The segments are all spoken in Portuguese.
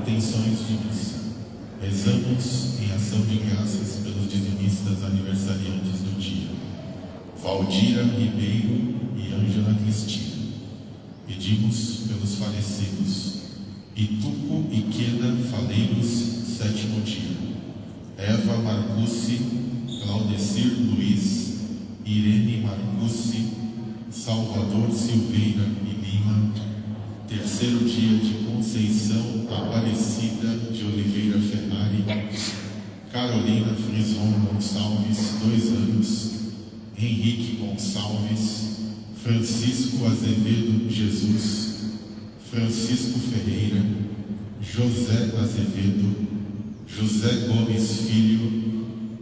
intenções de missa. Rezamos em ação de graças pelos dizimistas aniversariantes do dia, Valdira Ribeiro e Ângela Cristina. Pedimos pelos falecidos, Ituco e Queda Faleiros, 7º dia, Eva Marcucci, Claudecir Luiz, Irene Marcucci, Salvador Silveira e Lima, 3º dia de Conceição Aparecida de Oliveira Ferrari, Carolina Frison Gonçalves, 2 anos, Henrique Gonçalves, Francisco Azevedo Jesus, Francisco Ferreira, José Azevedo, José Gomes Filho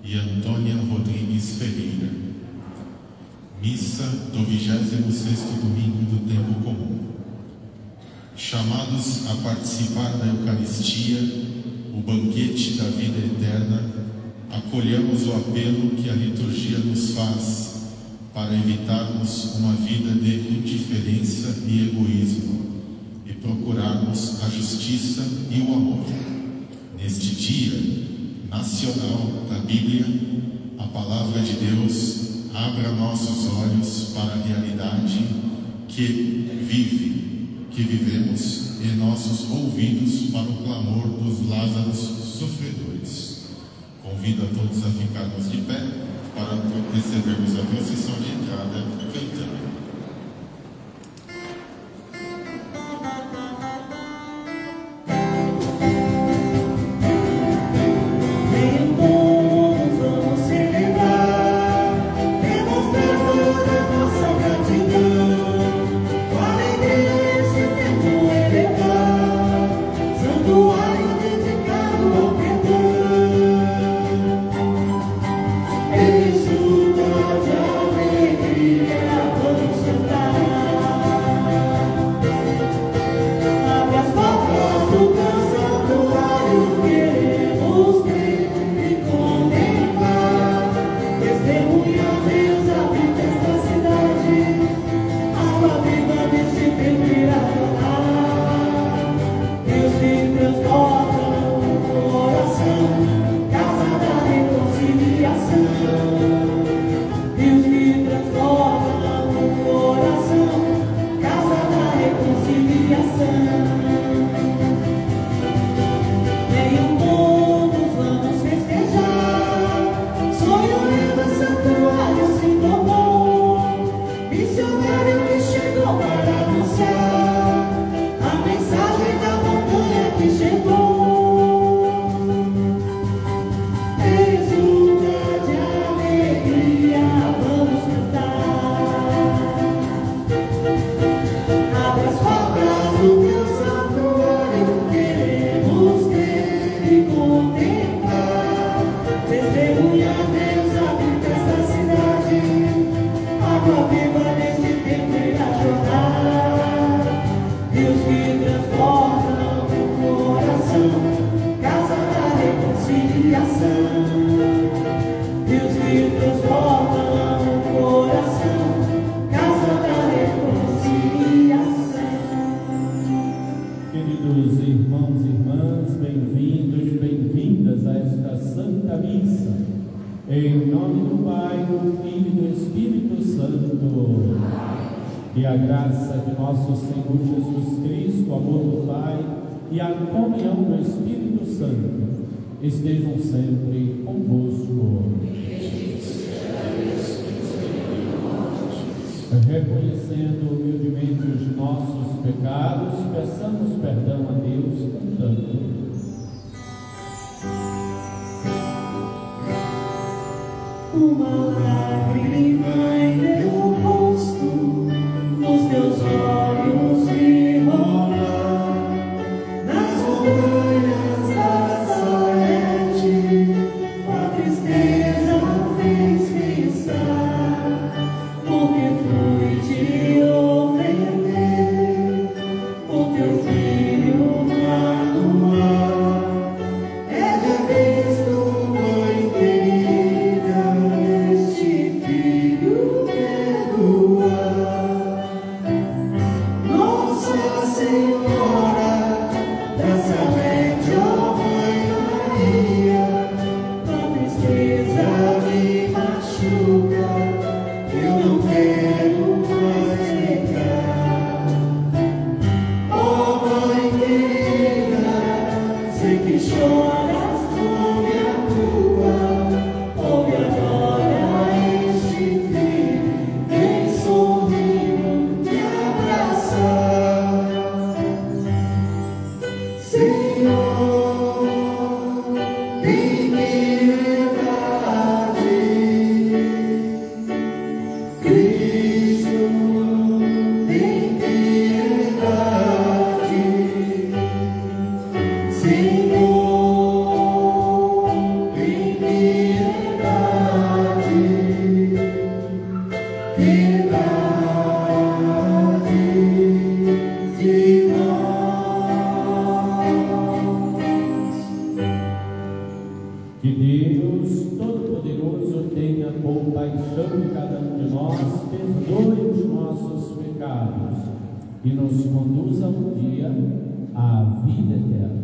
e Antônia Rodrigues Ferreira. Missa do 26º domingo do tempo comum. Chamados a participar da Eucaristia, o banquete da vida eterna, acolhamos o apelo que a liturgia nos faz para evitarmos uma vida de indiferença e egoísmo e procurarmos a justiça e o amor. Neste dia nacional da Bíblia, a palavra de Deus abra nossos olhos para a realidade que vivemos e nossos ouvidos para o clamor dos Lázaros sofredores. Convido a todos a ficarmos de pé para recebermos a procissão de entrada cantando. Que a graça de nosso Senhor Jesus Cristo, o amor do Pai e a comunhão do Espírito Santo estejam sempre convosco. Reconhecendo humildemente os nossos pecados, peçamos perdão a Deus cantando. Uma lágrima em meu rosto, nos teus olhos me rolar, nas montanhas da Salete, a tristeza fez pensar, porque fui te ofender, o teu filho. e nos conduza um dia à vida eterna.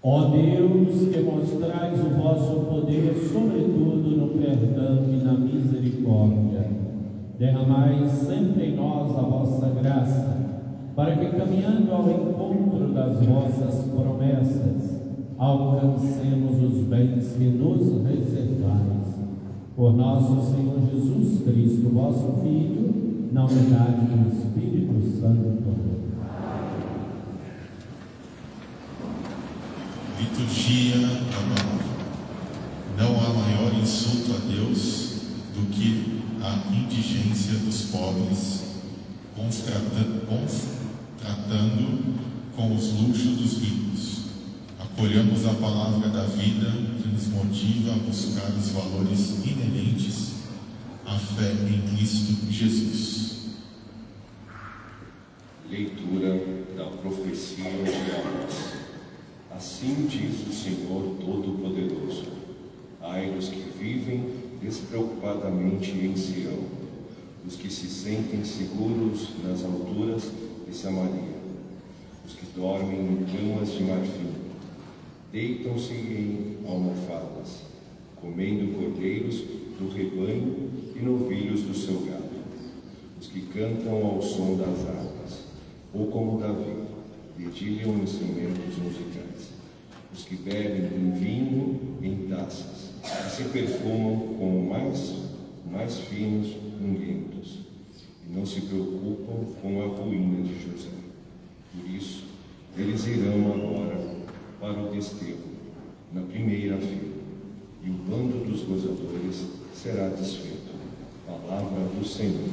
Ó Deus, que mostrais o vosso poder, sobretudo no perdão e na misericórdia, derramai sempre em nós a vossa graça, para que, caminhando ao encontro das vossas promessas, alcancemos os bens que nos reservais. Por nosso Senhor Jesus Cristo, vosso Filho, na unidade do Espírito Santo. Liturgia da palavra. Não há maior insulto a Deus do que a indigência dos pobres, tratando com os luxos dos ricos. Acolhamos a palavra da vida que nos motiva a buscar os valores inerentes à fé em Cristo Jesus. Leitura da profecia de Amós. Assim diz o Senhor Todo-Poderoso: ai dos que vivem despreocupadamente em Sião, os que se sentem seguros nas alturas de Samaria, os que dormem em camas de marfim, deitam-se em almofadas, comendo cordeiros do rebanho e novilhos do seu gado, os que cantam ao som das harpas, ou como Davi, dedilham instrumentos musicais, os que bebem vinho em taças, e se perfumam com mais finos ungüentos, e não se preocupam com a ruína de José. Por isso, eles irão agora para o desterro, na primeira fila, e o bando dos gozadores será desfeito. Palavra do Senhor.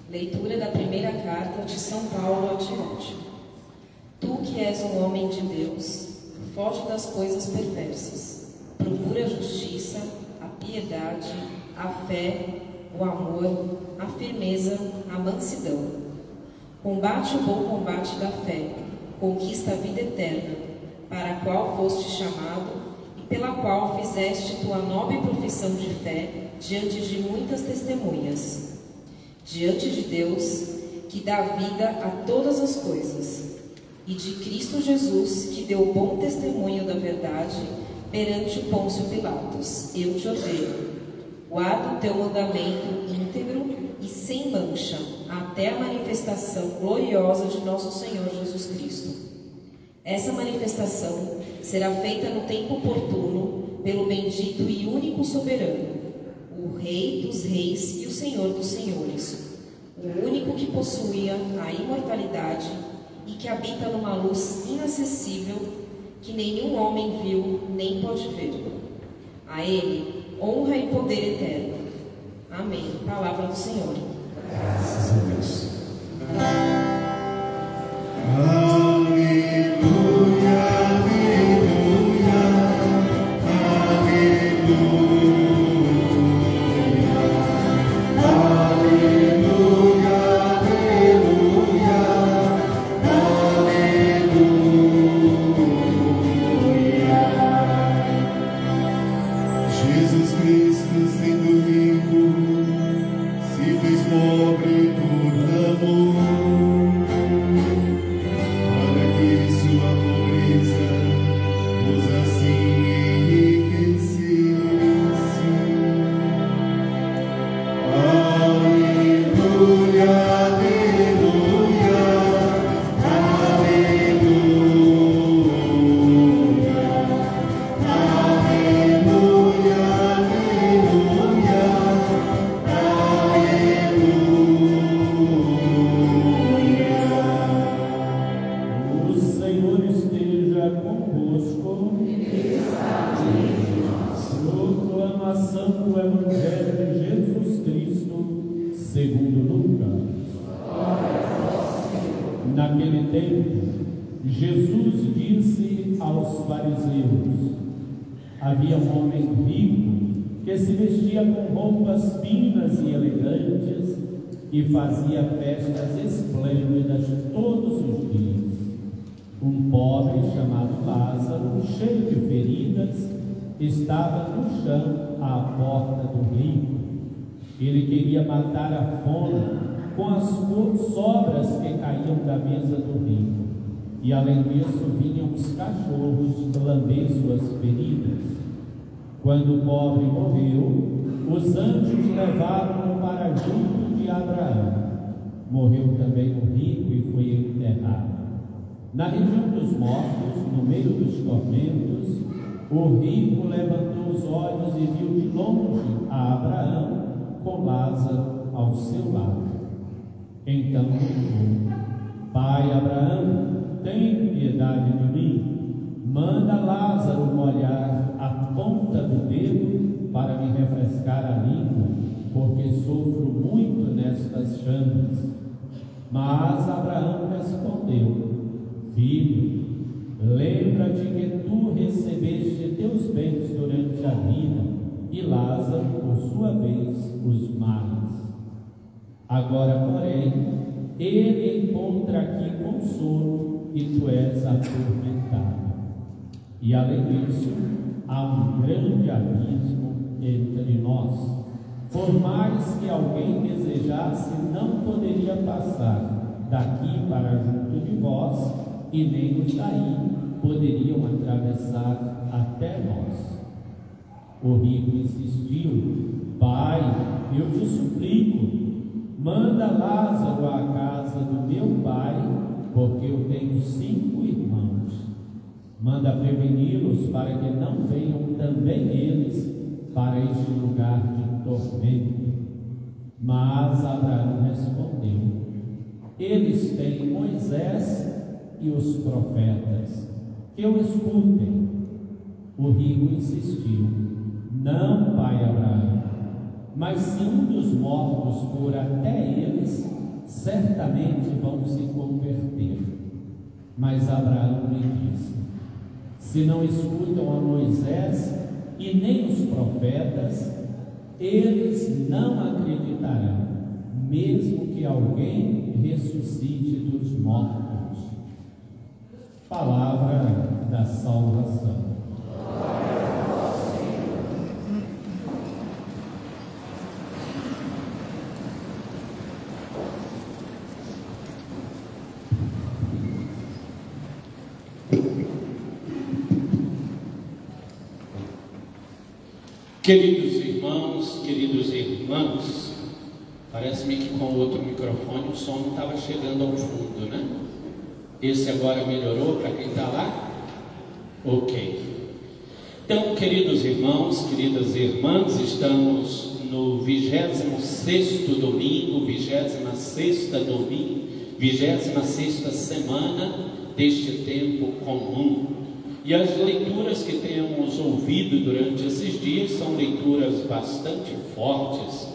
Leitura da primeira carta de São Paulo a Timóteo. Tu que és um homem de Deus, foge das coisas perversas, procura a justiça, a piedade, a fé, o amor, a firmeza, a mansidão. Combate o bom combate da fé, conquista a vida eterna, para a qual foste chamado e pela qual fizeste tua nobre profissão de fé diante de muitas testemunhas. Diante de Deus, que dá vida a todas as coisas, e de Cristo Jesus, que deu bom testemunho da verdade perante o Pôncio Pilatos, eu te ordeno. Guarda o teu mandamento íntegro e sem mancha, até a manifestação gloriosa de nosso Senhor Jesus Cristo. Essa manifestação será feita no tempo oportuno pelo bendito e único soberano, o Rei dos reis e o Senhor dos senhores, o único que possuía a imortalidade e que habita numa luz inacessível que nenhum homem viu nem pode ver. A Ele honra e poder eterno. Amém. Palavra do Senhor. Graças a Deus. Naquele tempo, Jesus disse aos fariseus: havia um homem rico que se vestia com roupas finas e elegantes e fazia festas esplêndidas todos os dias. Um pobre chamado Lázaro, cheio de feridas, estava no chão à porta do rico. Ele queria matar a fome com as sobras que caíam da mesa do rico, e além disso vinham os cachorros lamber suas feridas. Quando o pobre morreu, os anjos levaram-no para junto de Abraão. Morreu também o rico e foi enterrado. Na região dos mortos, no meio dos tormentos, o rico levantou os olhos e viu de longe a Abraão com Lázaro ao seu lado. Então gritou: Pai Abraão, tem piedade de mim, manda Lázaro molhar a ponta do dedo para me refrescar a língua, porque sofro muito nestas chamas. Mas Abraão respondeu: Filho, lembra-te que tu recebeste teus bens durante a vida, e Lázaro, por sua vez, os males. Agora, porém, ele encontra aqui consolo e tu és atormentado. E além disso, há um grande abismo entre nós. Por mais que alguém desejasse, não poderia passar daqui para junto de vós, e nem os daí poderiam atravessar até nós. O rico insistiu: Pai, eu te suplico, manda Lázaro à casa do meu pai, porque eu tenho 5 irmãos. Manda preveni-los para que não venham também eles para este lugar de tormento. Mas Abraão respondeu: eles têm Moisés e os profetas, que o escutem. O rico insistiu: não, pai Abraão, mas se um dos mortos for até eles, certamente vão se converter. Mas Abraão lhe disse: se não escutam a Moisés e nem os profetas, eles não acreditarão, mesmo que alguém ressuscite dos mortos. Palavra da salvação. Queridos irmãos, queridos irmãos, parece-me que com o outro microfone o som não estava chegando ao fundo, né? Esse agora melhorou para quem está lá? Ok. Então, queridos irmãos, queridas irmãs, estamos no 26º domingo, 26ª semana deste tempo comum. E as leituras que temos ouvido durante esses dias são leituras bastante fortes.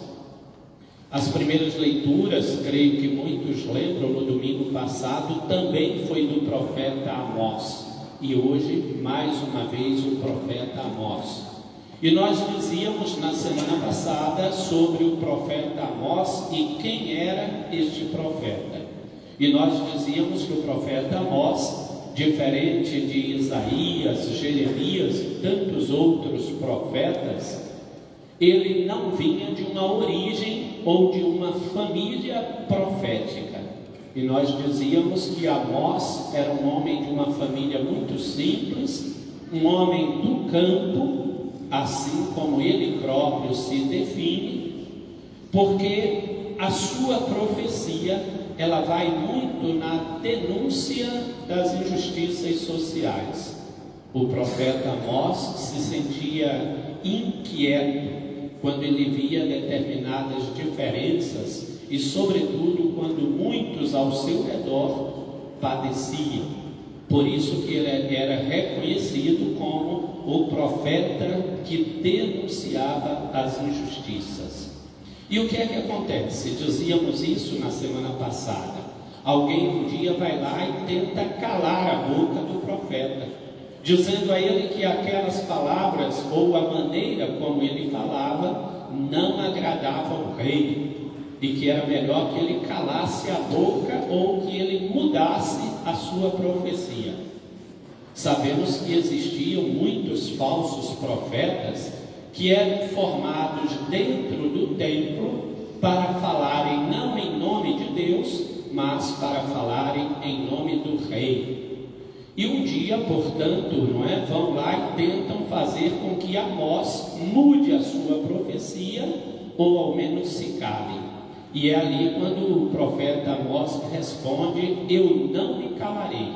As primeiras leituras, creio que muitos lembram, no domingo passado, também foi do profeta Amós. E hoje, mais uma vez, o profeta Amós. E nós dizíamos na semana passada sobre o profeta Amós e quem era este profeta. E nós dizíamos que o profeta Amós, diferente de Isaías, Jeremias e tantos outros profetas, ele não vinha de uma origem ou de uma família profética. E nós dizíamos que Amós era um homem de uma família muito simples, um homem do campo, assim como ele próprio se define, porque a sua profecia ela vai muito na denúncia das injustiças sociais. O profeta Amós se sentia inquieto quando ele via determinadas diferenças e, sobretudo, quando muitos ao seu redor padeciam. Por isso que ele era reconhecido como o profeta que denunciava as injustiças. E o que é que acontece? Dizíamos isso na semana passada. Alguém um dia vai lá e tenta calar a boca do profeta, dizendo a ele que aquelas palavras ou a maneira como ele falava não agradava ao rei e que era melhor que ele calasse a boca ou que ele mudasse a sua profecia. Sabemos que existiam muitos falsos profetas que eram formados dentro do templo para falarem não em nome de Deus, mas para falarem em nome do rei. E um dia, portanto, vão lá e tentam fazer com que Amós mude a sua profecia ou ao menos se cale. E é ali quando o profeta Amós responde: eu não me calarei,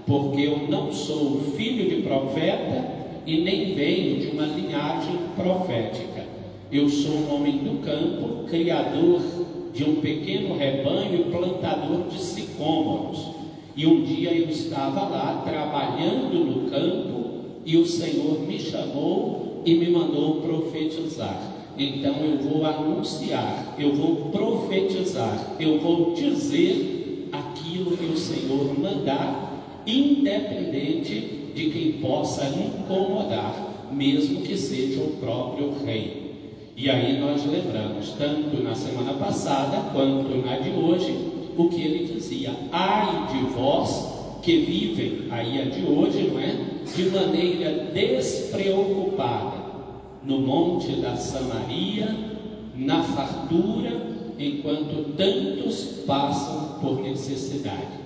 porque eu não sou filho de profeta e nem venho de uma linhagem profética. Eu sou um homem do campo, criador de um pequeno rebanho e plantador de sicômoros. E um dia eu estava lá trabalhando no campo e o Senhor me chamou e me mandou profetizar. Então eu vou anunciar, eu vou profetizar, eu vou dizer aquilo que o Senhor mandar, independente de quem possa incomodar, mesmo que seja o próprio rei. E aí nós lembramos, tanto na semana passada quanto na de hoje, o que ele dizia: ai de vós que vivem, aí a de hoje, de maneira despreocupada, no monte da Samaria, na fartura, enquanto tantos passam por necessidade.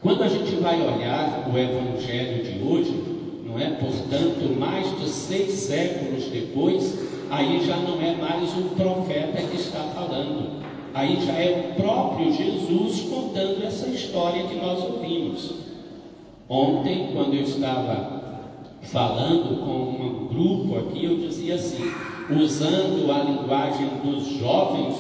Quando a gente vai olhar o Evangelho de hoje, portanto, mais de 6 séculos depois, aí já não é mais um profeta que está falando, aí já é o próprio Jesus contando essa história que nós ouvimos. Ontem, quando eu estava falando com um grupo aqui, eu dizia assim, usando a linguagem dos jovens,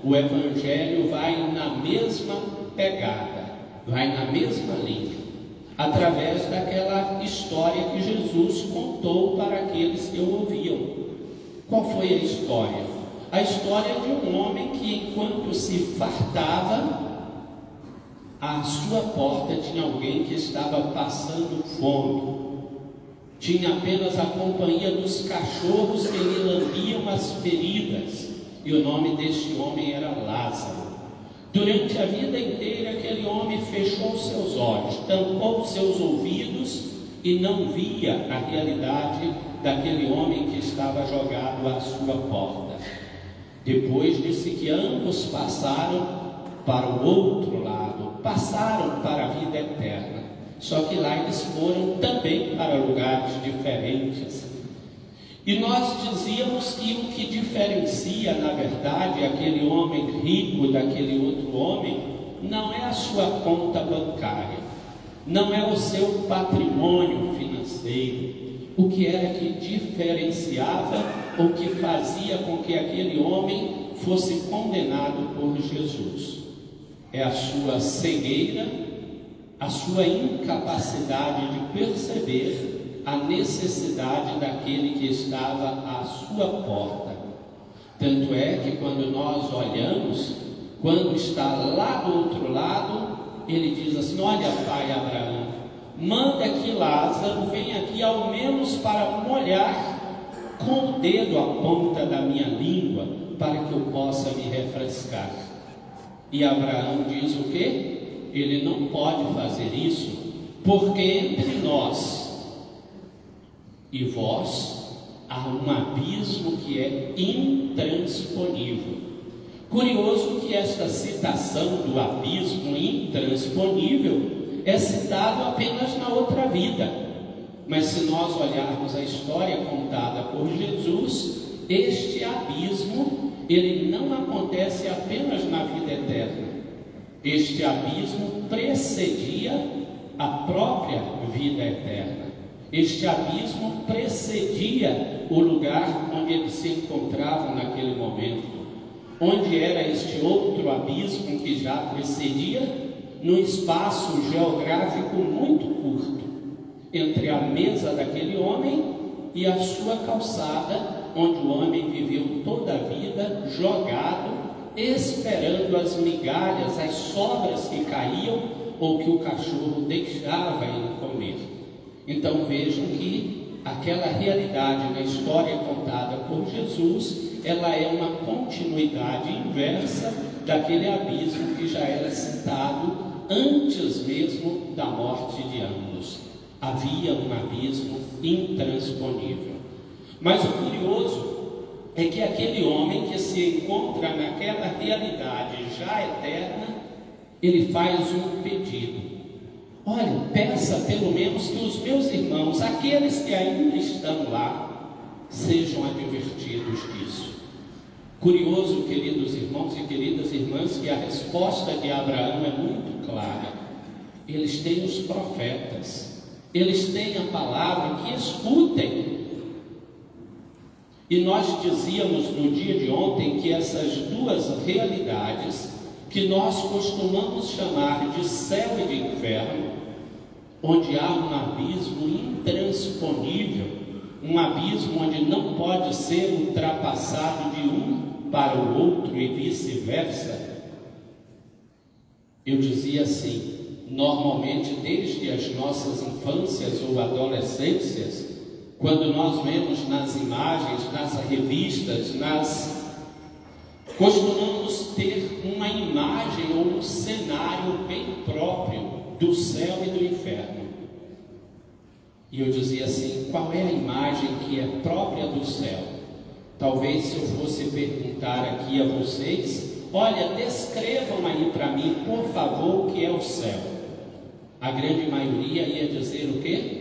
o Evangelho vai na mesma pegada, vai na mesma linha, através daquela história que Jesus contou para aqueles que o ouviam. Qual foi a história? A história de um homem que, enquanto se fartava, à sua porta tinha alguém que estava passando fome. Tinha apenas a companhia dos cachorros que lhe lambiam as feridas, e o nome deste homem era Lázaro. Durante a vida inteira, aquele homem fechou seus olhos, tampou seus ouvidos e não via a realidade daquele homem que estava jogado à sua porta. Depois disse que ambos passaram para o outro lado, passaram para a vida eterna. Só que lá eles foram também para lugares diferentes. E nós dizíamos que o que diferencia, na verdade, aquele homem rico daquele outro homem, não é a sua conta bancária, não é o seu patrimônio financeiro. O que era que diferenciava ou que fazia com que aquele homem fosse condenado por Jesus? É a sua cegueira, a sua incapacidade de perceber a necessidade daquele que estava à sua porta. Tanto é que quando nós olhamos, quando está lá do outro lado, ele diz assim: olha, pai Abraão, manda que Lázaro venha aqui ao menos para molhar com o dedo a ponta da minha língua, para que eu possa me refrescar. E Abraão diz o quê? Ele não pode fazer isso, porque entre nós e vós há um abismo que é intransponível. Curioso que esta citação do abismo intransponível é citado apenas na outra vida. Mas se nós olharmos a história contada por Jesus, este abismo, ele não acontece apenas na vida eterna. Este abismo precedia a própria vida eterna. Este abismo precedia o lugar onde eles se encontravam naquele momento. Onde era este outro abismo que já precedia? Num espaço geográfico muito curto, entre a mesa daquele homem e a sua calçada, onde o homem viveu toda a vida jogado, esperando as migalhas, as sobras que caíam ou que o cachorro deixava ele comer. Então vejam que aquela realidade na história contada por Jesus, ela é uma continuidade inversa daquele abismo que já era citado antes mesmo da morte de ambos. Havia um abismo intransponível. Mas o curioso é que aquele homem que se encontra naquela realidade já eterna, ele faz um pedido. Olha, peça pelo menos que os meus irmãos, aqueles que ainda estão lá, sejam advertidos disso. Curioso, queridos irmãos e queridas irmãs, que a resposta de Abraão é muito clara. Eles têm os profetas, eles têm a palavra, que escutem. E nós dizíamos no dia de ontem que essas duas realidades, que nós costumamos chamar de céu e de inferno, onde há um abismo intransponível, um abismo onde não pode ser ultrapassado de um para o outro e vice-versa. Eu dizia assim, normalmente desde as nossas infâncias ou adolescências, quando nós vemos nas imagens, nas revistas, costumamos ter uma imagem ou um cenário bem próprio do céu e do inferno. E eu dizia assim, qual é a imagem que é própria do céu? Talvez se eu fosse perguntar aqui a vocês, olha, descrevam aí para mim, por favor, o que é o céu. A grande maioria ia dizer o quê?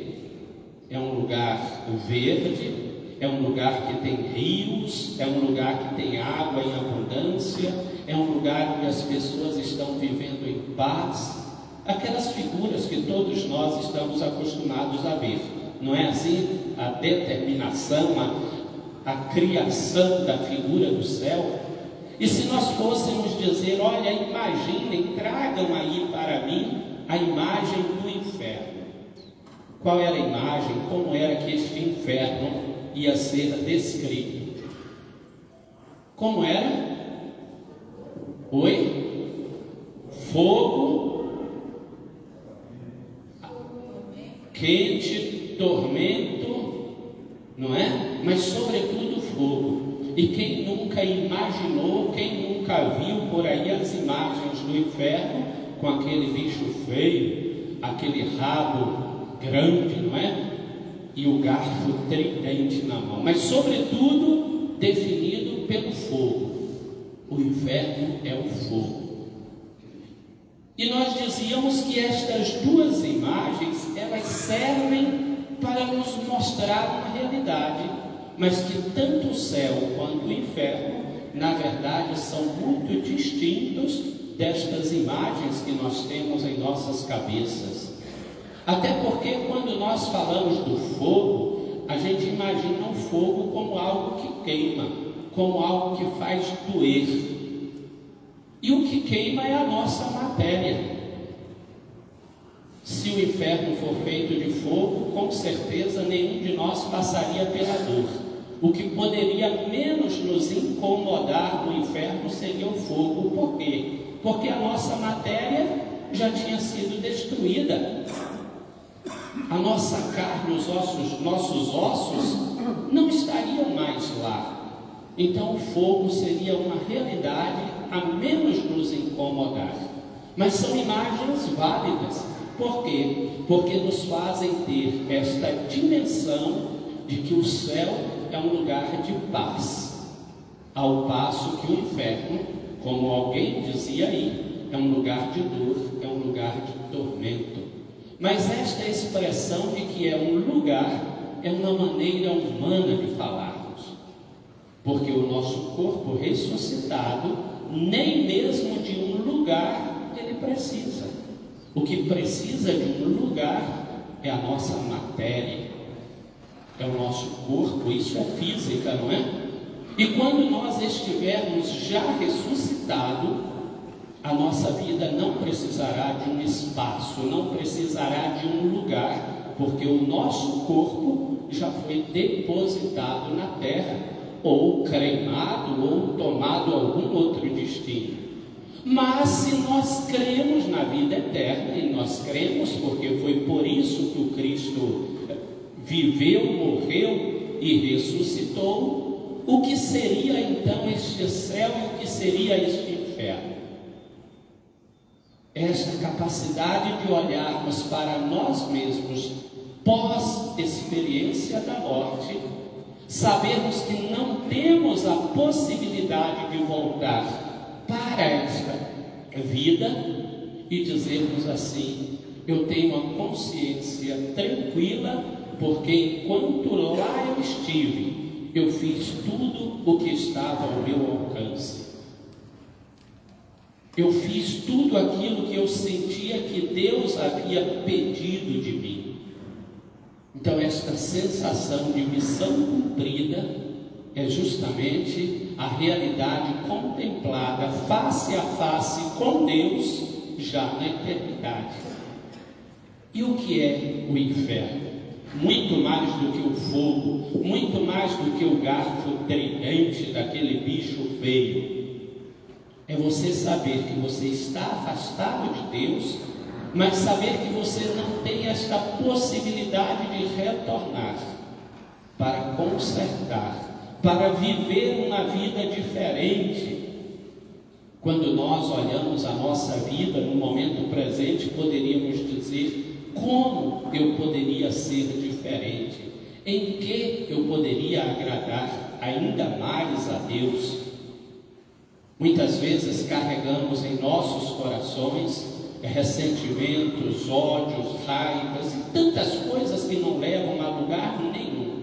É um lugar verde, é um lugar que tem rios, é um lugar que tem água em abundância, é um lugar onde as pessoas estão vivendo em paz. Aquelas figuras que todos nós estamos acostumados a ver. Não é assim? A determinação, a criação da figura do céu. E se nós fôssemos dizer, olha, imaginem, tragam aí para mim a imagem do inferno. Qual era a imagem? Como era que este inferno ia ser descrito? Como era? Oi? Fogo quente, tormento, não é? Mas sobretudo fogo. E quem nunca imaginou, quem nunca nunca viu por aí as imagens do inferno com aquele bicho feio, aquele rabo grande, não é? E o garfo tridente na mão, mas sobretudo definido pelo fogo. O inferno é o fogo. E nós dizíamos que estas duas imagens, elas servem para nos mostrar uma realidade, mas que tanto o céu quanto o inferno, na verdade, são muito distintos destas imagens que nós temos em nossas cabeças. Até porque quando nós falamos do fogo, a gente imagina o fogo como algo que queima, como algo que faz doer. E o que queima é a nossa matéria. Se o inferno for feito de fogo, com certeza nenhum de nós passaria pela dor. O que poderia menos nos incomodar no inferno seria o fogo. Por quê? Porque a nossa matéria já tinha sido destruída. A nossa carne, nossos ossos não estariam mais lá. Então o fogo seria uma realidade a menos nos incomodar. Mas são imagens válidas. Por quê? Porque nos fazem ter esta dimensão de que o céu é um lugar de paz, ao passo que o inferno, como alguém dizia aí, é um lugar de dor, é um lugar de tormento. Mas esta expressão de que é um lugar é uma maneira humana de falarmos, porque o nosso corpo ressuscitado nem mesmo de um lugar ele precisa. O que precisa de um lugar é a nossa matéria, é o nosso corpo. Isso é física, não é? E quando nós estivermos já ressuscitado, a nossa vida não precisará de um espaço, não precisará de um lugar, porque o nosso corpo já foi depositado na terra, ou cremado, ou tomado algum outro destino. Mas se nós cremos na vida eterna, e nós cremos porque foi por isso que o Cristo viveu, morreu e ressuscitou, o que seria então este céu e o que seria este inferno? Esta capacidade de olharmos para nós mesmos pós-experiência da morte, sabermos que não temos a possibilidade de voltar para esta vida e dizermos assim: eu tenho a consciência tranquila, porque enquanto lá eu estive, eu fiz tudo o que estava ao meu alcance. Eu fiz tudo aquilo que eu sentia que Deus havia pedido de mim. Então esta sensação de missão cumprida é justamente a realidade contemplada face a face com Deus já na eternidade. E o que é o inferno? Muito mais do que o fogo, muito mais do que o garfo tridente daquele bicho feio. É você saber que você está afastado de Deus, mas saber que você não tem esta possibilidade de retornar para consertar, para viver uma vida diferente. Quando nós olhamos a nossa vida no momento presente, poderíamos dizer: como eu poderia ser diferente? Em que eu poderia agradar ainda mais a Deus? Muitas vezes carregamos em nossos corações ressentimentos, ódios, raivas e tantas coisas que não levam a lugar nenhum.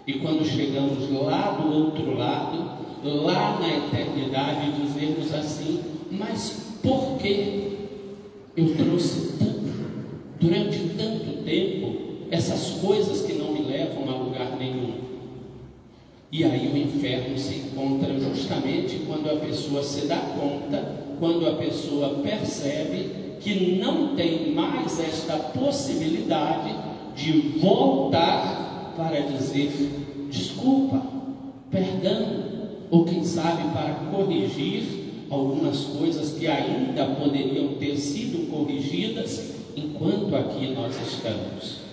E quando chegamos lá do outro lado, lá na eternidade, dizemos assim: mas por que eu trouxe durante tanto tempo essas coisas que não me levam a lugar nenhum? E aí o inferno se encontra justamente quando a pessoa se dá conta, quando a pessoa percebe que não tem mais esta possibilidade de voltar para dizer desculpa, perdão, ou quem sabe para corrigir algumas coisas que ainda poderiam ter sido corrigidas enquanto aqui nós estamos.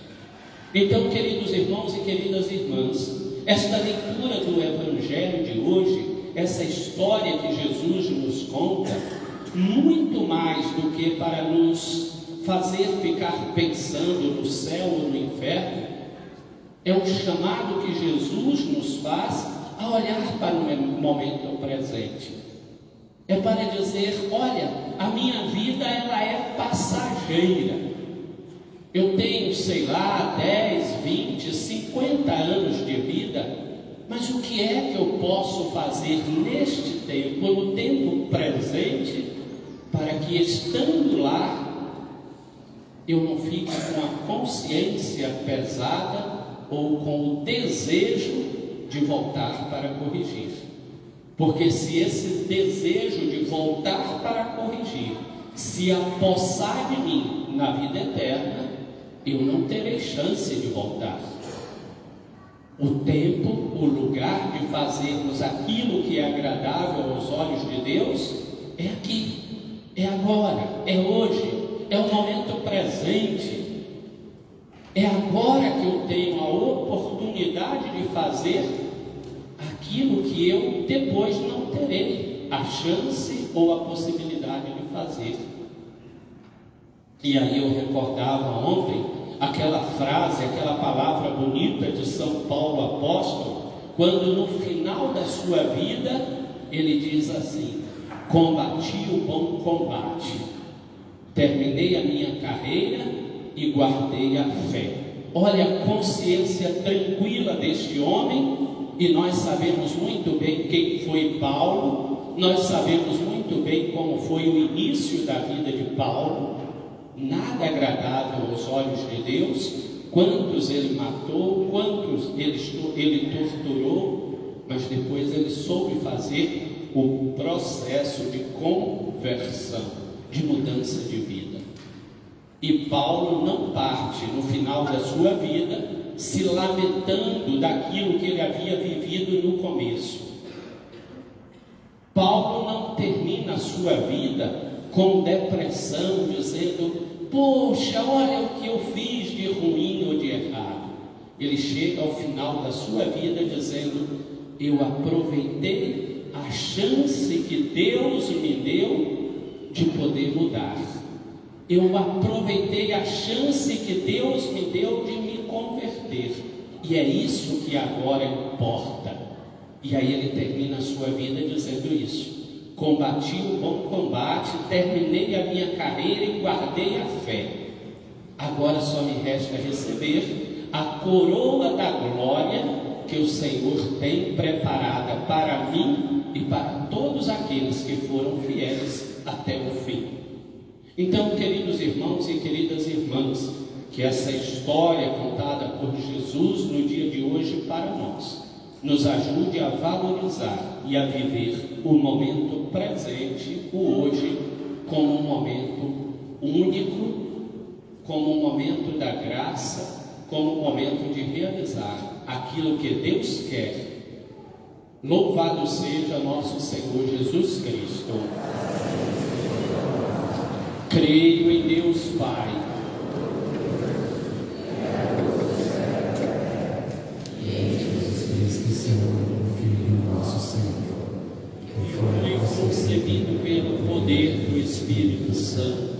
Então, queridos irmãos e queridas irmãs, esta leitura do Evangelho de hoje, essa história que Jesus nos conta, muito mais do que para nos fazer ficar pensando no céu ou no inferno, é um chamado que Jesus nos faz a olhar para o momento presente. É para dizer, olha, a minha vida ela é passageira. Eu tenho, sei lá, 10, 20, 50 anos de vida, mas o que é que eu posso fazer neste tempo, no tempo presente, para que estando lá, eu não fique com a consciência pesada ou com o desejo de voltar para corrigir. Porque se esse desejo de voltar para corrigir se apossar de mim na vida eterna, eu não terei chance de voltar. O tempo, o lugar de fazermos aquilo que é agradável aos olhos de Deus é aqui, é agora, é hoje, é o momento presente. É agora que eu tenho a oportunidade de fazer aquilo que eu depois não terei a chance ou a possibilidade de fazer. E aí eu recordava ontem aquela frase, aquela palavra bonita de São Paulo apóstolo, quando no final da sua vida ele diz assim: combati o bom combate, terminei a minha carreira e guardei a fé. Olha a consciência tranquila deste homem. E nós sabemos muito bem quem foi Paulo, nós sabemos muito bem como foi o início da vida de Paulo. Nada agradável aos olhos de Deus, quantos ele matou, quantos ele torturou, mas depois ele soube fazer o processo de conversão, de mudança de vida. E Paulo não parte no final da sua vida se lamentando daquilo que ele havia vivido no começo. Paulo não termina a sua vida com depressão, dizendo: poxa, olha o que eu fiz de ruim ou de errado. Ele chega ao final da sua vida dizendo: eu aproveitei a chance que Deus me deu de poder mudar. Eu aproveitei a chance que Deus me deu de me converter. E é isso que agora importa. E aí ele termina a sua vida dizendo isso: combati o bom combate, terminei a minha carreira e guardei a fé. Agora só me resta receber a coroa da glória que o Senhor tem preparada para mim e para todos aqueles que foram fiéis até o fim. Então, queridos irmãos e queridas irmãs, que essa história contada por Jesus no dia de hoje para nós nos ajude a valorizar e a viver o momento presente, o hoje, como um momento único, como um momento da graça, como um momento de realizar aquilo que Deus quer. Louvado seja nosso Senhor Jesus Cristo. Creio em Deus Pai, e em Jesus Cristo, Senhor, Filho nosso Senhor, que foi concebido pelo poder do Espírito Santo,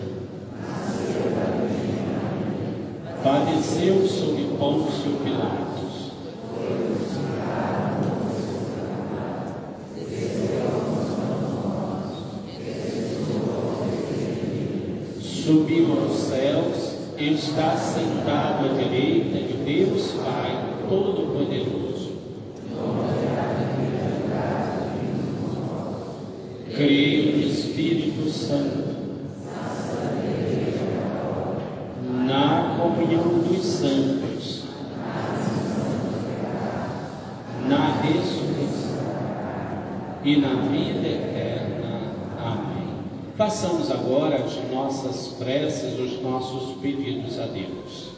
padeceu sob Pôncio Pilatos, subiu aos céus e está sentado à direita de Deus Pai Todo-Poderoso. Creio no Espírito Santo, na comunhão dos santos, na ressurreição e na vida eterna. Amém. Façamos agora as nossas preces, os nossos pedidos a Deus.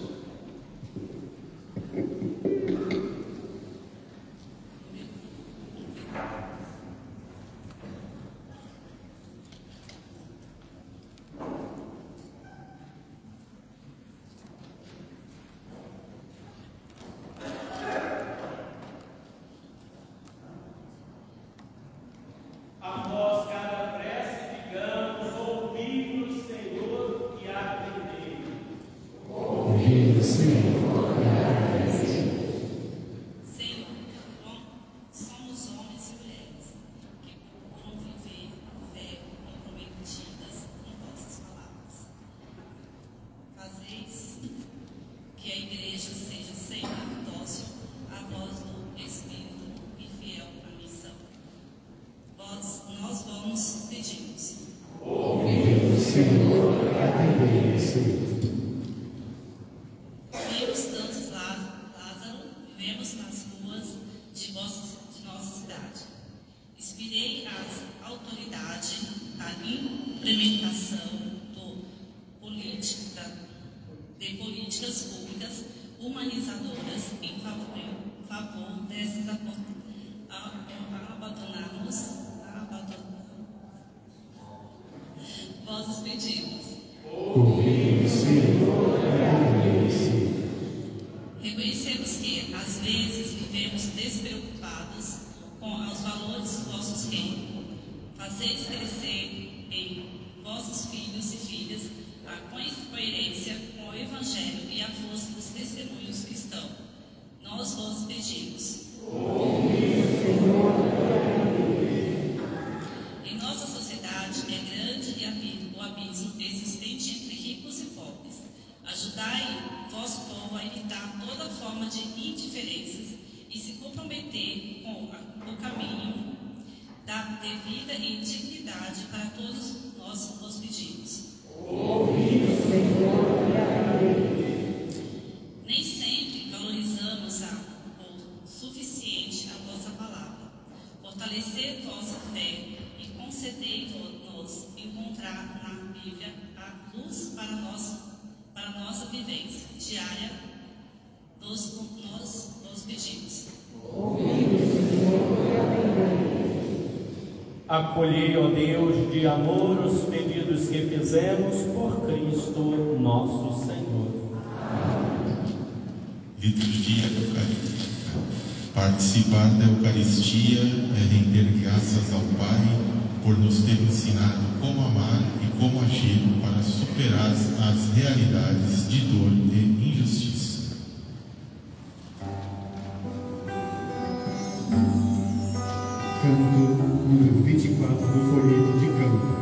Acolhei, ó Deus, de amor os pedidos que fizemos por Cristo nosso Senhor. Liturgia Eucarística. Participar da Eucaristia é render graças ao Pai por nos ter ensinado como amar e como agir para superar as realidades de dor e injustiça. Canto número 24 do folheto de canto.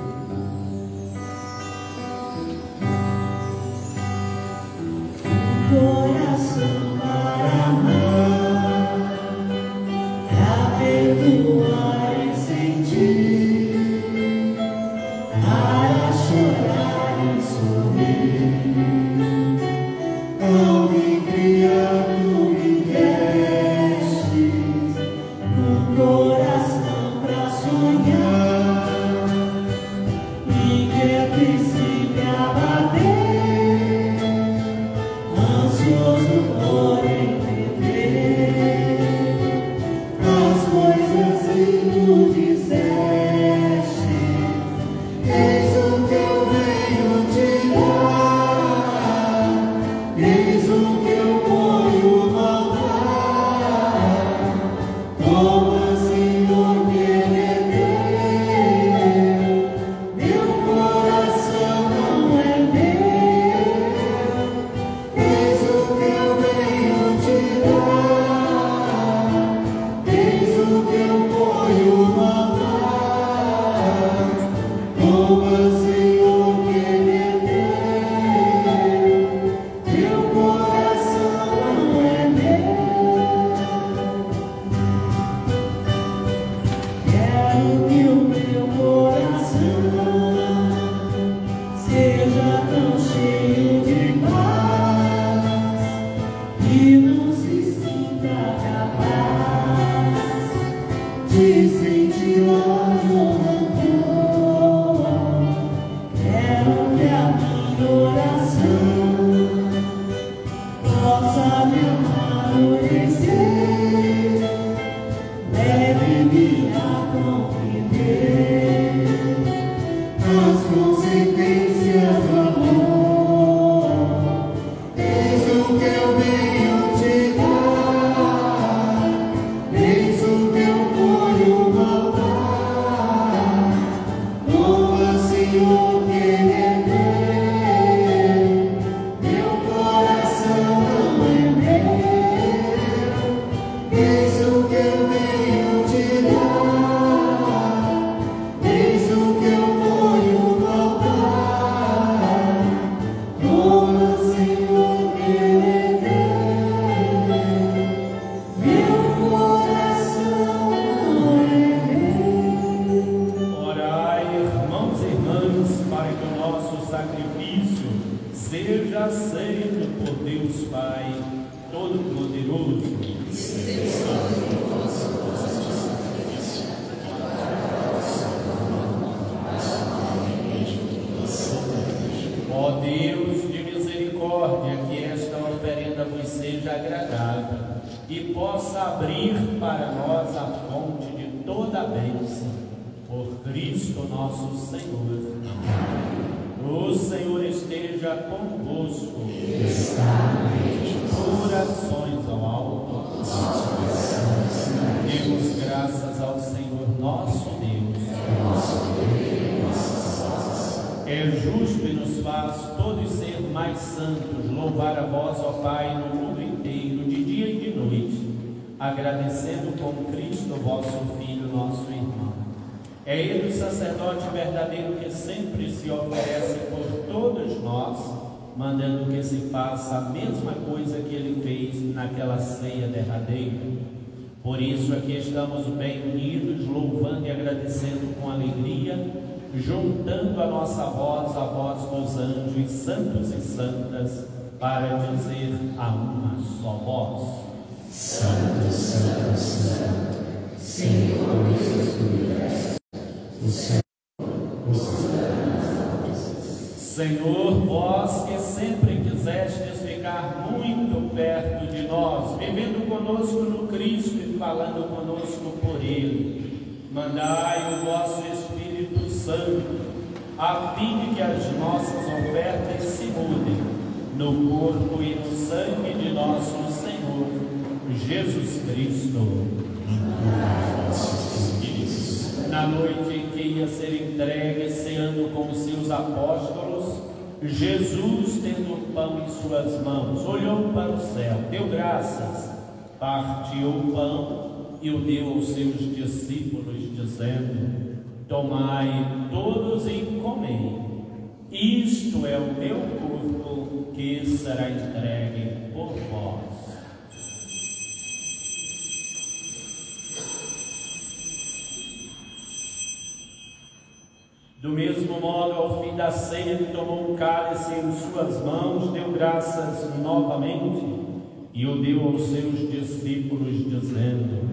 Coração para amar, para perdoar e sentir, para chorar e sorrir. Alguém criado me destes, um coração pra sonhar, inquieto e sempre a bater. Ansioso por entender as coisas que tu disseste. Eis o que eu venho te dar, eis o que eu ponho no altar. Toma, Senhor, que ele é teu, meu coração não é meu. Seja tão cheio de paz e não se sinta capaz de sentir ódio ou rancor. seja aceito por Deus Pai Todo-Poderoso. Ó Deus de misericórdia, que esta oferenda vos seja agradável e possa abrir para nós a fonte de toda a bênção, por Cristo nosso Senhor. O Senhor esteja convosco. Orações ao alto. Demos graças ao Senhor nosso Deus. É justo e nos faz todos ser mais santos, louvar a vós, ó Pai, no mundo inteiro, de dia e de noite, agradecendo com Cristo, vosso Filho, nosso irmão. É Ele o sacerdote verdadeiro que sempre se oferece por todos nós, mandando que se faça a mesma coisa que Ele fez naquela ceia derradeira. Por isso aqui estamos bem unidos, louvando e agradecendo com alegria, juntando a nossa voz à voz dos anjos santos e santas, para dizer a uma só voz: Santo, Santo, Santo, Senhor Deus do universo, o Senhor, Senhor, vós que sempre quisestes ficar muito perto de nós, vivendo conosco no Cristo e falando conosco por Ele, mandai o vosso Espírito Santo, a fim de que as nossas ofertas se mudem no corpo e no sangue de nosso Senhor Jesus Cristo. Na noite em que ia ser entregue, ceando com os seus apóstolos, Jesus, tendo o pão em suas mãos, olhou para o céu, deu graças, partiu o pão e o deu aos seus discípulos, dizendo: tomai todos e comei, isto é o meu corpo que será entregue por vós. Do mesmo modo, ao fim da ceia, ele tomou um cálice em suas mãos, deu graças novamente e o deu aos seus discípulos, dizendo: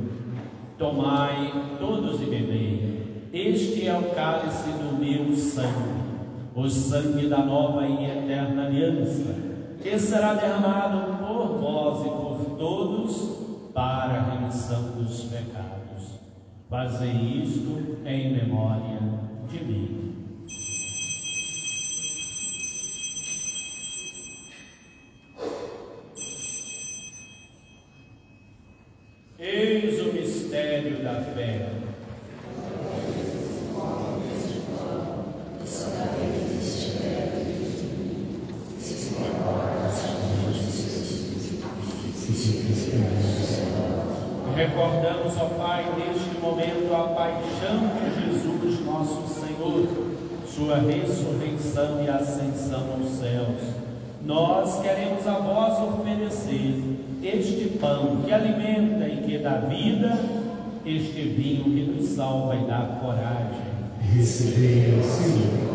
tomai todos e bebei, este é o cálice do meu sangue, o sangue da nova e eterna aliança, que será derramado por vós e por todos para a remissão dos pecados. Fazei isto em memória de mim. Eis o mistério da fé. Recordamos, ó Pai, neste momento a paixão de Jesus, nosso Senhor, sua ressurreição e ascensão aos céus. Nós queremos a vós oferecer este pão que alimenta e que dá vida, este vinho que nos salva e dá coragem. Recebei, Senhor,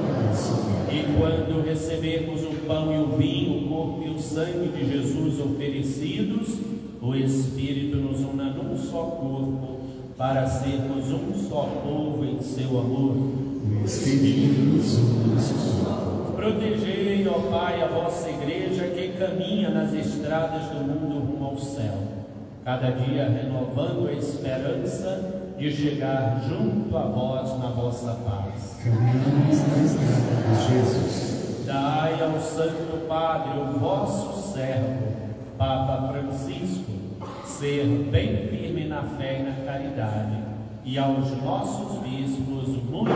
e quando recebermos o pão e o vinho, o corpo e o sangue de Jesus oferecidos, o Espírito nos una num só corpo, para sermos um só povo em seu amor. o Espírito nos une só. Protegei, ó Pai, a vossa igreja que caminha nas estradas do mundo rumo ao céu, cada dia renovando a esperança de chegar junto a vós na vossa paz. Caminhamos na estrada de Jesus. Dai ao Santo Padre, o vosso servo, Papa Francisco, ser bem firme na fé e na caridade, e aos nossos bispos muita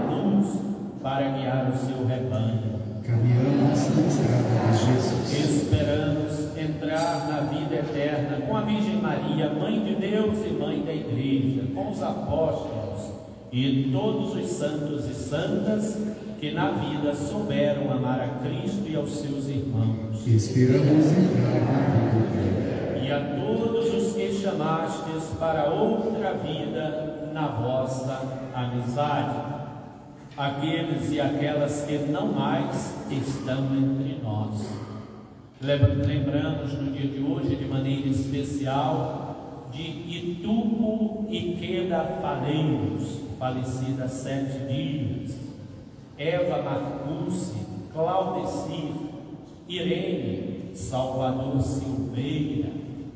luz para guiar o seu rebanho. Caminhamos na estrada de Jesus. Esperamos entrar na vida eterna com a Virgem Maria, Mãe de Deus e Mãe da Igreja, com os apóstolos e todos os santos e santas que na vida souberam amar a Cristo e aos seus irmãos. Esperamos entrar na vida eterna. E a todos os que chamastes para outra vida na vossa amizade. aqueles e aquelas que não mais estão entre nós. Lembramos no dia de hoje, de maneira especial, de Itubo Iqueda Faleiros, falecida há 7 dias, Eva Marcucci, Claudecir, Irene, Salvador Silveira,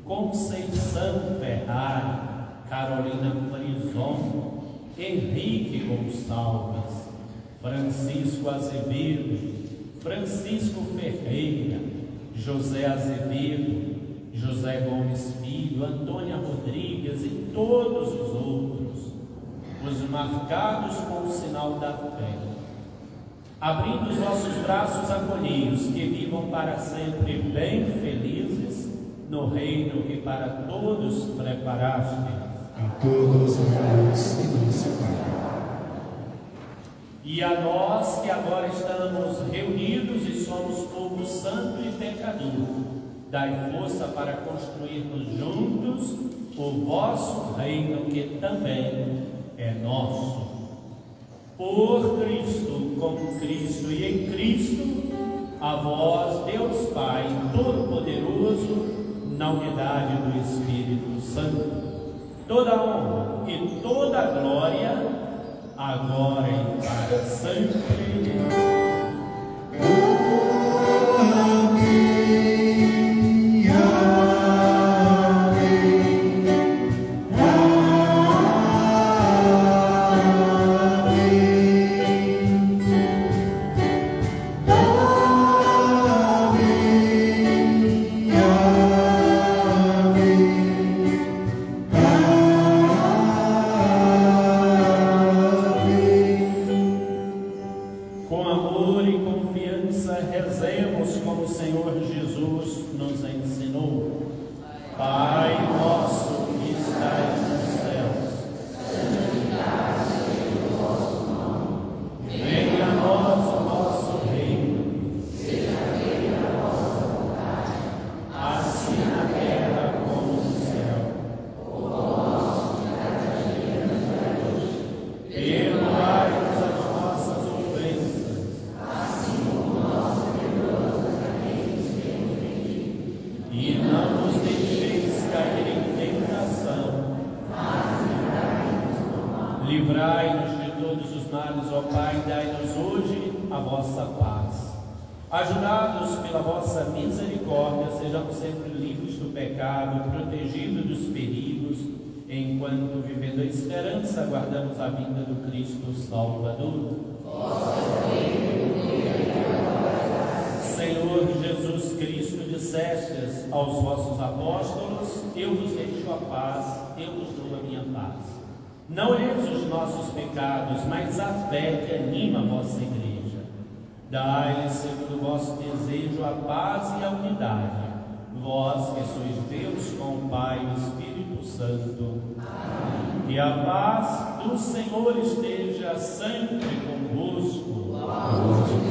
Conceição Ferrari, Carolina Frison, Henrique Gonçalves, Francisco Azevedo, Francisco Ferreira, José Azevedo, José Gomes Filho, Antônia Rodrigues e todos os outros, os marcados com o sinal da fé. Abrindo os vossos braços, acolhei-os, que vivam para sempre bem felizes no reino que para todos preparaste. Em todos os mundos e não se para. E a nós que agora estamos reunidos e somos povo santo e pecador, dai força para construirmos juntos o vosso reino, que também é nosso. Por Cristo, com Cristo e em Cristo, a vós, Deus Pai Todo-Poderoso, na unidade do Espírito Santo, toda a honra e toda a glória, agora e para sempre. Livrai-nos de todos os males, ó Pai, dai-nos hoje a vossa paz. Ajudados pela vossa misericórdia, sejamos sempre livres do pecado, protegidos dos perigos, enquanto, vivendo a esperança, aguardamos a vinda do Cristo Salvador. Senhor Jesus Cristo, dissestes aos vossos apóstolos: eu vos deixo a paz, eu vos dou a minha paz. Não eis os nossos pecados, mas a fé que anima a vossa igreja. Dai-lhes, segundo o vosso desejo, a paz e a unidade, vós que sois Deus com o Pai e o Espírito Santo. Amém. E a paz do Senhor esteja sempre convosco. Amém.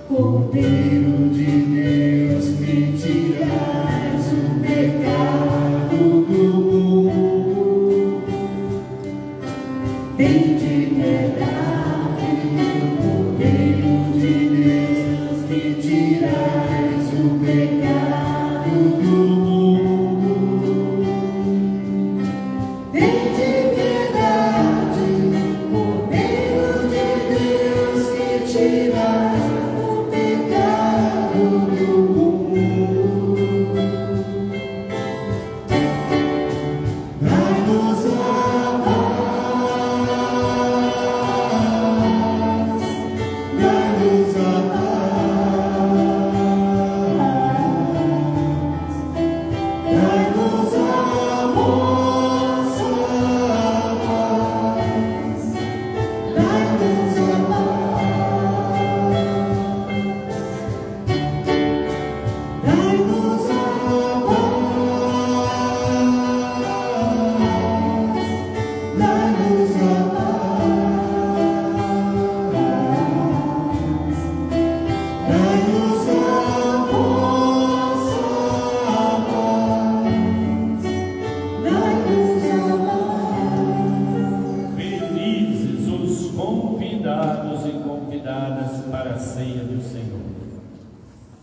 Cordeiro de Deus, que tirais o pecado do mundo, tende piedade. Cordeiro de Deus, que tirais o pecado do mundo, tende piedade. Cordeiro de Deus, que tirais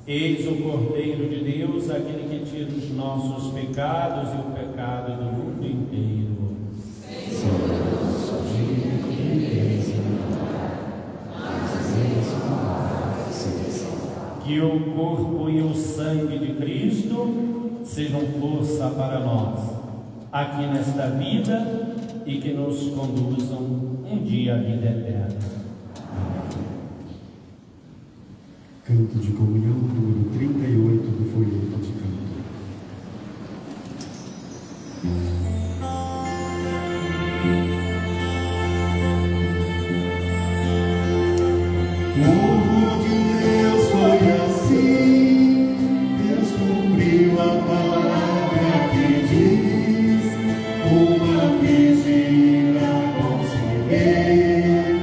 Eis o Cordeiro de Deus, aquele que tira os nossos pecados e o pecado do mundo inteiro. Que o corpo e o sangue de Cristo sejam força para nós, aqui nesta vida, e que nos conduzam um dia à vida eterna. Canto de comunhão, número 38 do folheto de canto. Povo de Deus foi assim, Deus cumpriu a palavra que diz, uma virgem irá conceber,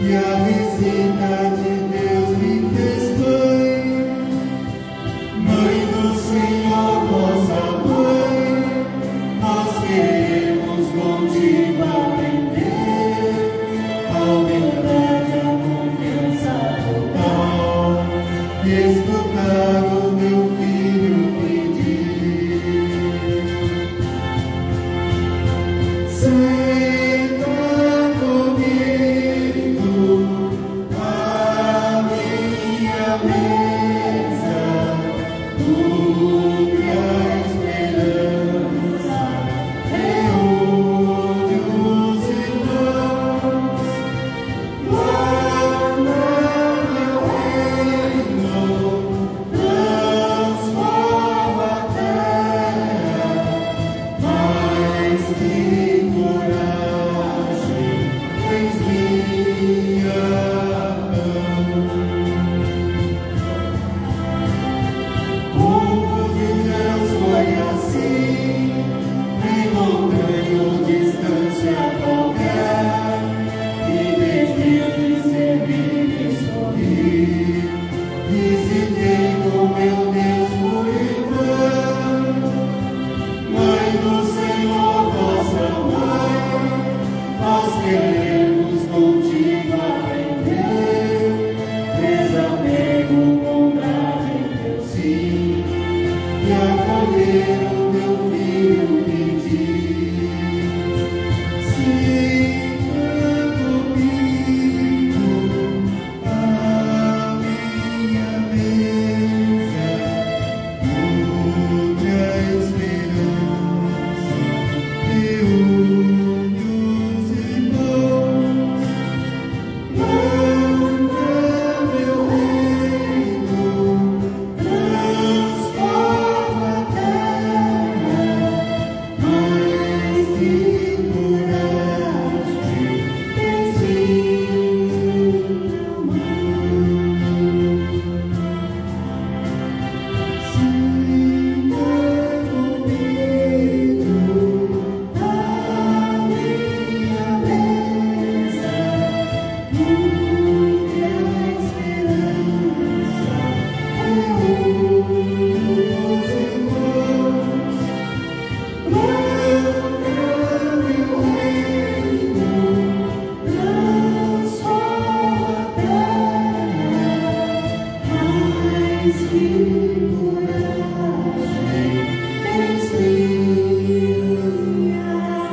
e a visita de Deus me fez mãe do Senhor, nossa mãe, nós queremos contigo aprender, aumentar a confiança total, e escutar o meu filho pedir. Senta comigo à minha mesa, nutre a esperança, reúne os irmãos, guarda meu reino, transforma a terra, mas que coragem tens minha mão. Povo de Deus foi assim, em montanha ou distância qualquer, em vez de servir e sorrir, visitei com meu Deus por irmã, Mãe do Senhor, nossa mãe, nós queremos contigo aprender, desapego, bondade, teu sim, e acolher o teu filho pedir. Senta comigo à minha mesa, nutre a esperança, reúne os irmãos, guarda meu reino, transforma a terra, mas que coragem tens minha mão. Senta comigo à minha mesa, nutre a esperança, reúne os irmãos, guarda meu reino, transforma a terra, mas que coragem tens minha mão.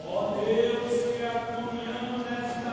Ó Deus, que a comunhão desta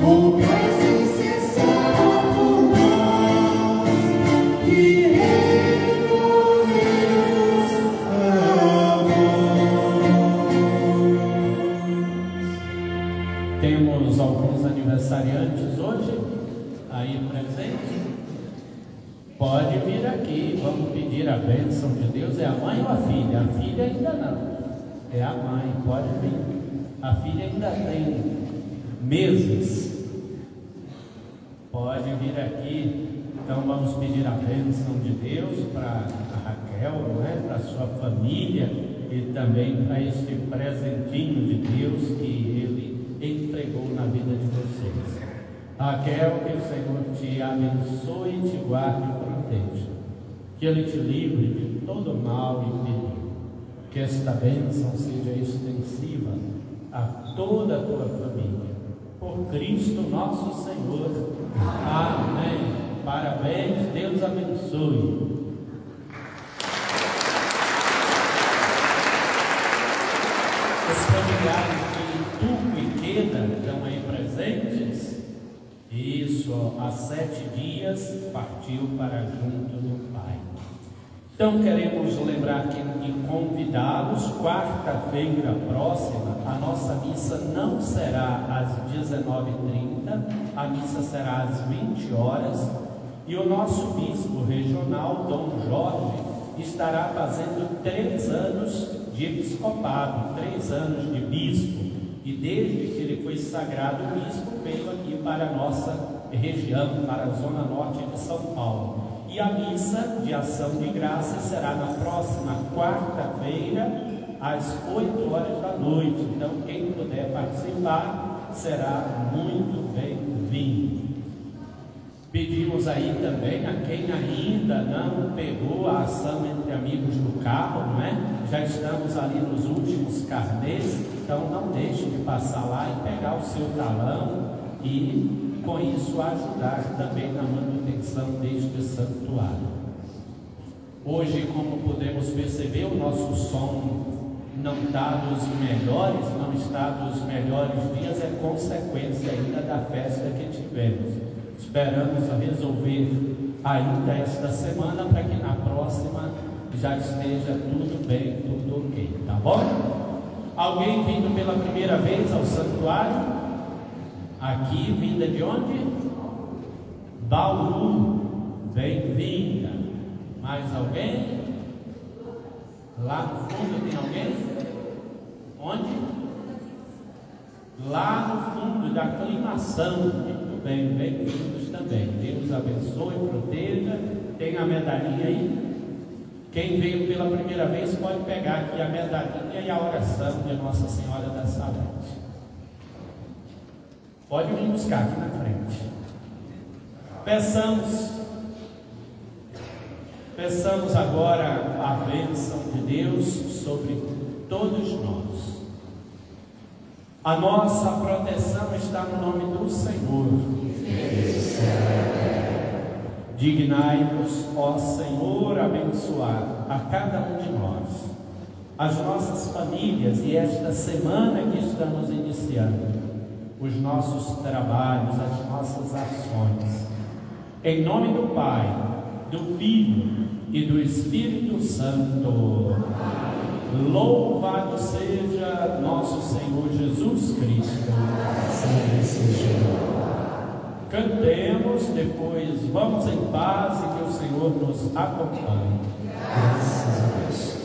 rogai sem cessar por nós, e recorremos a vós. Temos alguns aniversariantes hoje, aí presente. Pode vir aqui, vamos pedir a bênção de Deus. É a mãe ou a filha? A filha ainda não, é a mãe, pode vir. A filha ainda tem meses, pode vir aqui. Então vamos pedir a bênção de Deus para a Raquel, não é? Para a sua família e também para este presentinho de Deus que Ele entregou na vida de vocês. Raquel, que o Senhor te abençoe, te guarde e proteja, que Ele te livre de todo mal e perigo, que esta bênção seja extensiva a toda a tua família, por Cristo nosso Senhor. Amém. Parabéns, Deus abençoe. Os familiares de Tuco e Queda estão aí presentes. Isso, há 7 dias partiu para junto do Pai. Então queremos lembrar e convidá-los. Quarta-feira próxima, a nossa missa não será às 19h30, a missa será às 20 horas, e o nosso bispo regional, Dom Jorge, estará fazendo 3 anos de episcopado, 3 anos de bispo. E desde que ele foi sagrado bispo, veio aqui para a nossa região, para a zona norte de São Paulo. E a missa de ação de graça será na próxima quarta-feira, às 8 horas da noite. Então, quem puder participar será muito bem-vindo. Pedimos aí também a quem ainda não pegou a ação Entre Amigos no carro, não é? Já estamos ali nos últimos carnês, então não deixe de passar lá e pegar o seu talão e com isso ajudar também na manutenção deste santuário. Hoje, como podemos perceber, o nosso som não está dos melhores, não está dos melhores dias, é consequência ainda da festa que tivemos. Esperamos resolver ainda esta semana para que na próxima já esteja tudo bem, tudo ok, tá bom? Alguém vindo pela primeira vez ao santuário? Aqui, vinda de onde? Bauru, bem-vinda. Mais alguém? Lá no fundo tem alguém? Onde? Lá no fundo da aclimação. Muito bem, bem-vindos também. Deus abençoe, proteja. Tem a medalhinha aí? Quem veio pela primeira vez pode pegar aqui a medalhinha e a oração de Nossa Senhora da Saúde. Pode vir buscar aqui na frente. Peçamos agora a bênção de Deus sobre todos nós. A nossa proteção está no nome do Senhor. Dignai-vos, ó Senhor, abençoar a cada um de nós, as nossas famílias e esta semana que estamos iniciando, os nossos trabalhos, as nossas ações. Em nome do Pai, do Filho e do Espírito Santo. Louvado seja nosso Senhor Jesus Cristo. Cantemos, depois vamos em paz e que o Senhor nos acompanhe. Graças a Deus.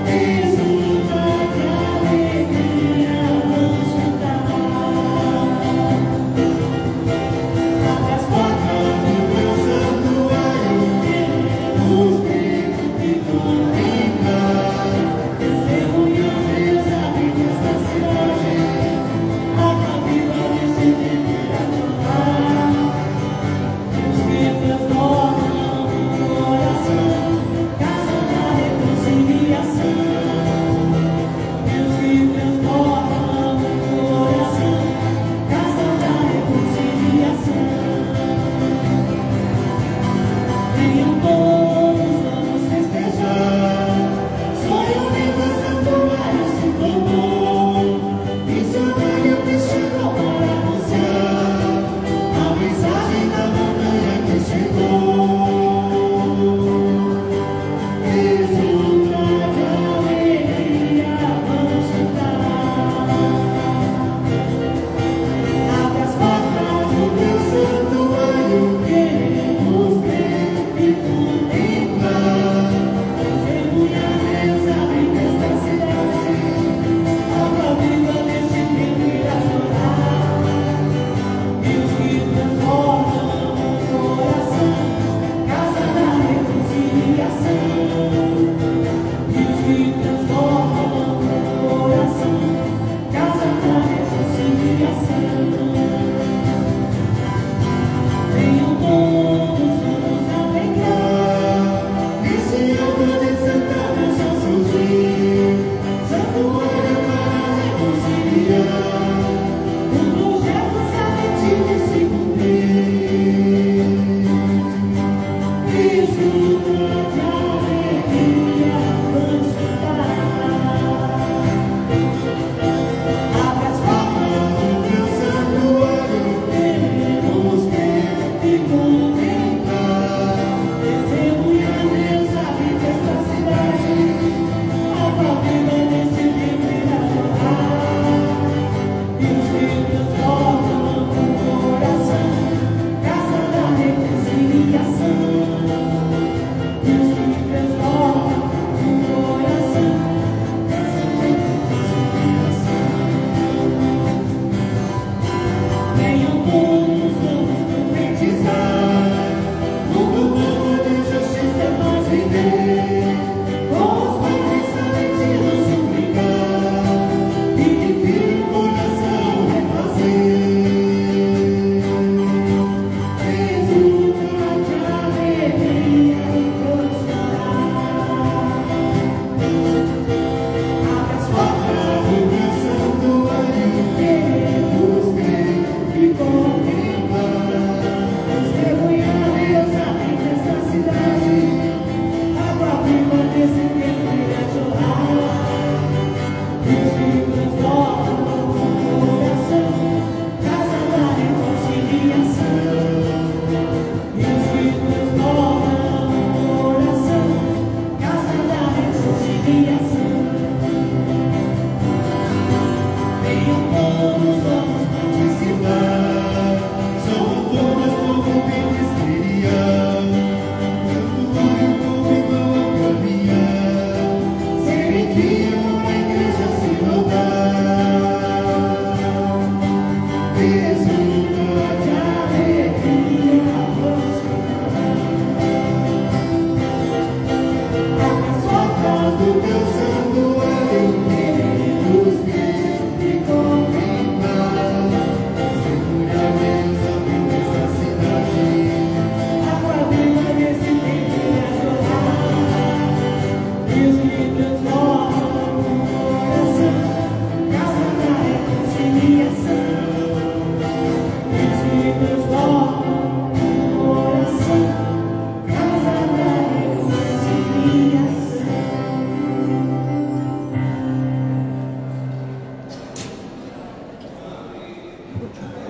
Exulta de alegria.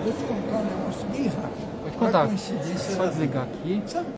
Vou te contar um negócio bem rápido. Pode contar. Só desligar aqui.